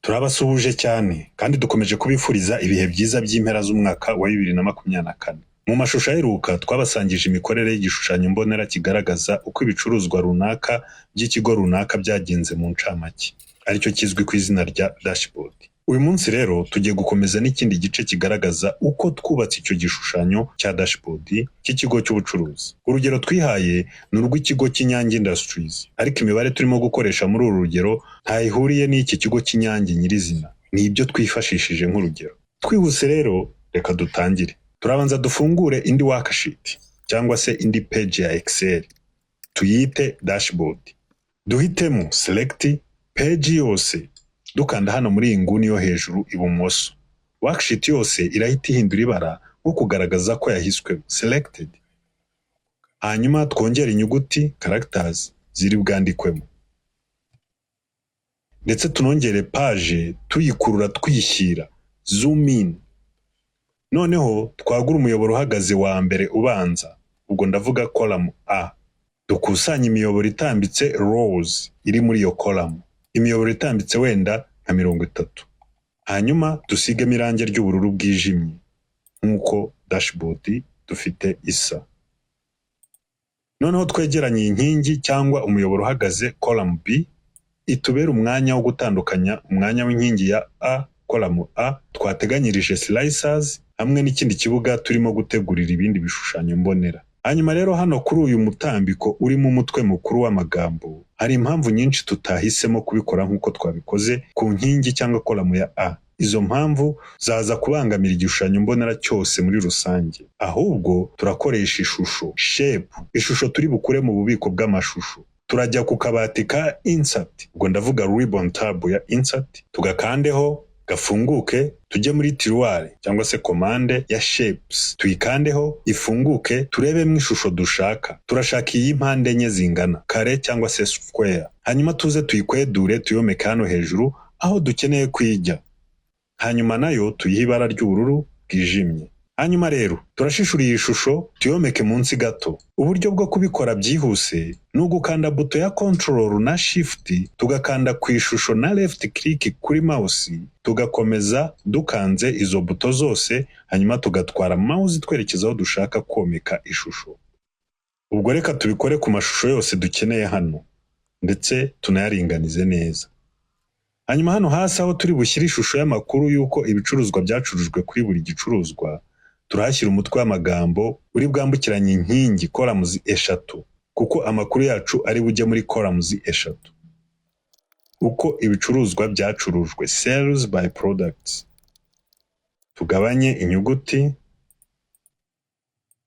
Turabasuhuje cyane kandi dukomeje kubifuriza ibihe byiza by'impera z'umwaka wa 2024. Mu mashusho aheruka twabasangije imikorere y'igishushanyo mbonera kigaragaza uko ibicuruzwa runaka by'ikigo runaka byagenze mu ncamake, aricyo kizwi ku izina rya dashboard. Uyu munsi rero tugiye gukomeza n'ikindi gice kigaragaza uko twubatse icyo gishushanyo cya dashboard cy'ikigo cy'ubucuruzi. Urugero twihaye ni urw'ikigo cy'Inyange Industries, ariko imibare turimo gukoresha muri uru rugero ntayihuriye n'iki kigo cy'Inyange nyirizina, ni ibyo twifashishije nk'urugero. Twihuse rero reka dutangire. Turabanza dufungure indi worksheet cyangwa se indi page ya Excel, tuyite dashboard. Duhitemo select page yose, dukanda hano muri iyi nguni yo hejuru ibumoso. Worksheet yose irahita ihindura ibara nko kugaragaza ko yahiswe selected. Hanyuma twongera inyuguti characters ziri bwandikwemo, ndetse tunongere page tuyikurura twishyira zoom in. Noneho twagura umuyoboro uhagaze wa mbere ubanza, ubwo ndavuga column A. Dukusanya imiyoboro itambitse rows iri muri iyo column, imiyoboro itambitse wenda nka 30. Hanyuma dusigemo irangi ry'ubururu bwijimye nk'uko dashboard dufite isa. Noneho twegeranye inkingi cyangwa umuyoboro uhagaze column B, itubera umwanya wo gutandukanya umwanya w'inkingi ya A, column A twateganyirije slicers hamwe n'ikindi kibuga turimo gutegurira ibindi bishushanyo mbonera. Hanyuma rero hano kuri uyu mutambiko urimo umutwe mukuru w'amagambo, hari impamvu nyinshi tutahisemo kubikora nk'uko twabikoze ku nkingi cyangwa column ya A. Izo mpamvu zaza kubangamira igishushanyo mbonera cyose muri rusange, ahubwo turakoresha ishusho shape, ishusho turi bukure mu bubiko bw'amashusho. Turajya ku kabati ka insert, ubwo ndavuga ribbon tab ya insert, tugakandeho gafunguke, tujye muri tiroir cyangwa se commande ya shapes, tuyikandeho ifunguke, turebemo ishusho dushaka. Turashaka iyi mpande enye zingana, kare cyangwa se square. Hanyuma tuze tuyikwedure tuyomeke hano hejuru aho dukeneye kwijya. Hanyuma nayo tuyihe ibara ry'ubururu bwijimye. Hanyuma rero turashishura iyi shusho tuyomeke munsi gato. Uburyo bwo kubikora byihuse ni ugukanda buto ya control na shift, tugakanda ku ishusho na left click kuri mouse, tugakomeza dukanze izo buto zose, hanyuma tugatwara mouse twerekeza aho dushaka komeka ishusho. Ubwo reka tubikore ku mashusho yose dukeneye hano, ndetse tunayaringanize neza. Hanyuma hano hasi aho turi bushyire ishusho y'amakuru y'uko ibicuruzwa byacurujwe kuri buri gicuruzwa, turahashyira umutwe w'amagambo uri bwambukiranye inkingi columns 3, kuko amakuru yacu ari bujye muri columns 3. Uko ibicuruzwa byacurujwe, sales by products. Tugabanye inyuguti.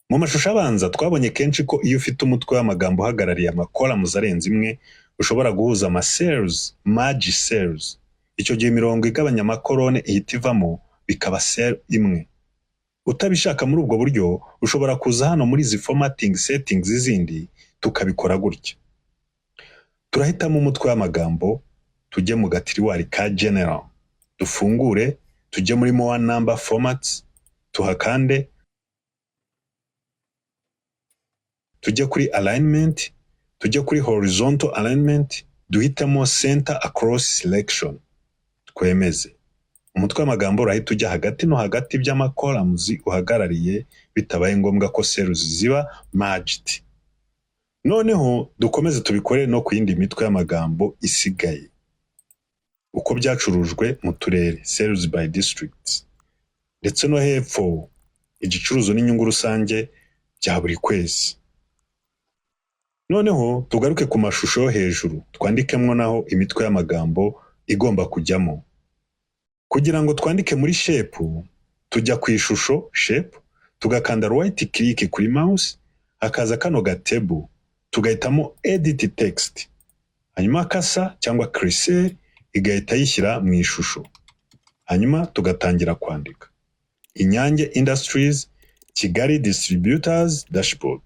Mu mashusho abanza twabonye kenshi ko iyo ufite umutwe w'amagambo uhagarariye columns arenze imwe, ushobora guhuza sales, merge sales. Icyo gihe imirongo igabanya amakorone ihita ivamo bikaba cell imwe. Utabishaka muri ubwo buryo, ushobora kuza hano muri izi formatting settings zindi tukabikora gutya. Turahitamo umutwe w'amagambo, tujye mu gatiriwari ka general, dufungure, tujye muri more number formats, tuhakande, tujye kuri alignment, tujye kuri horizontal alignment, duhitamo center across selection, twemeze. Umutwe w'amagambo urahita ujya hagati no hagati by'amacolumns uhagarariye, bitabaye ngombwa ko cells ziba merged. Noneho dukomeze tubikore no ku yindi mitwe y'amagambo isigaye, uko byacurujwe mu turere, sales by districts, ndetse no hepfo igicuruzo n'inyungu rusange bya buri kwezi. Noneho tugaruke ku mashusho yo hejuru, twandikemwo naho imitwe y'amagambo igomba kujyamo. Kugira ngo twandike muri shape, tujya ku ishusho shape, tugakanda right click kuri mouse, hakaza kano gatebo, tugahitamo edit text, hanyuma kasa cyangwa cursor igahita yishyira mu ishusho. Hanyuma tugatangira kwandika Inyange Industries Kigali Distributors Dashboard.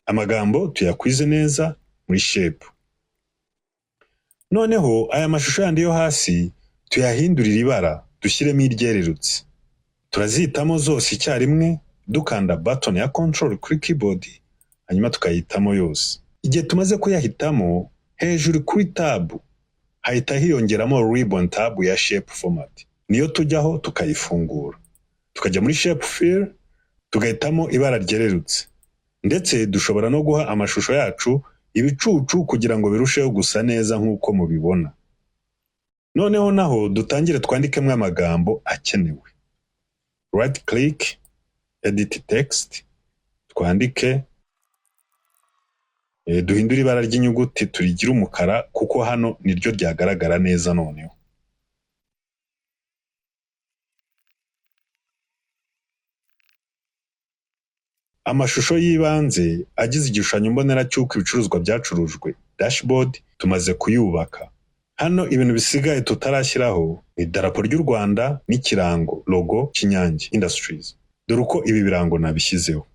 Amagambo tuyakwize neza muri shape. Noneho aya mashusho yandi yo hasi tuyahindurira ibara, dushyiremo iryererutse. Turazitamo zose icyarimwe, dukanda button ya control kuri keyboard, hanyuma tukayitamo yose. Igihe tumaze kuyahitamo, hejuru kuri tab hahita hiyongeramo ribbon tab ya shape format. Niyo tujyaho tukayifungura. Tukajya muri shape fill, tugahitamo ibara ryererutse. Ndetse dushobora no guha amashusho yacu ibicucu kugira ngo birusheho gusa neza nk'uko mubibona. Noneho naho dutangire twandikemo amagambo akenewe. Right click, edit text, twandike, duhindure ibara ry'inyuguti turigira umukara kuko hano niryo ryagaragara neza noneho. Amashusho y'ibanze agize igishushanyo mbonera cy'uko ibicuruzwa byacurujwe, dashboard, tumaze kuyubaka. Hano ibintu bisigaye tutarashyiraho ni idarapo ry'u Rwanda n'ikirango logo Kinyange Industries. Dore uko ibi birango nabishyizeho.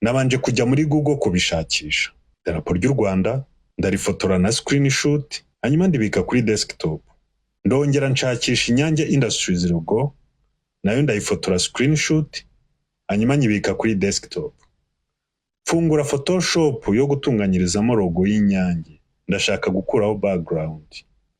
Nabanje kujya muri Google kubishakisha. Idarapo ry'u Rwanda ndarifotora na screenshot, hanyuma ndibika kuri desktop. Ndongera nshakisha Inyange Industries logo, nayo ndayifotora screenshot, hanyuma nyibika kuri desktop. Fungura Photoshop yo gutunganyirizamo logo y'Inyange. Ndashaka gukuraho background.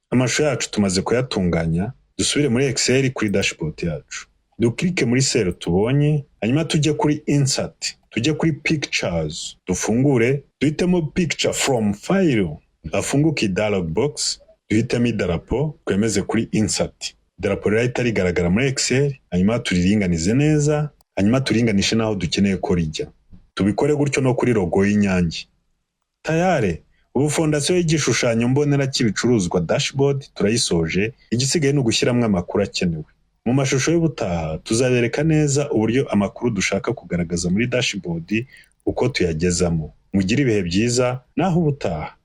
Amashusho yacu tumaze kuyatunganya, dusubire muri Excel kuri dashboard yacu. Duklike muri cell tubonye, hanyuma tujye kuri insert, tujye kuri pictures, dufungure, duhitemo picture from file, hafunguke dialog box, duhitemo idarapo, twemeze kuri insert. Idarapo rihita rigaragara muri Excel, hanyuma turiringanize neza, hanyuma turinganishe naho dukeneye ko rijya. Tubikore gutyo no kuri logo y'Inyange. Tayare, ubu fondasiyo y'igishushanyo mbonera cy'ibicuruzwa dashboard turayisoje, igisigaye ni ugushyiramo amakuru akenewe. Mu mashusho y'ubutaha tuzabereka neza uburyo amakuru dushaka kugaragaza muri dashboard uko tuyagezamo. Mugire ibihe byiza naho ubutaha.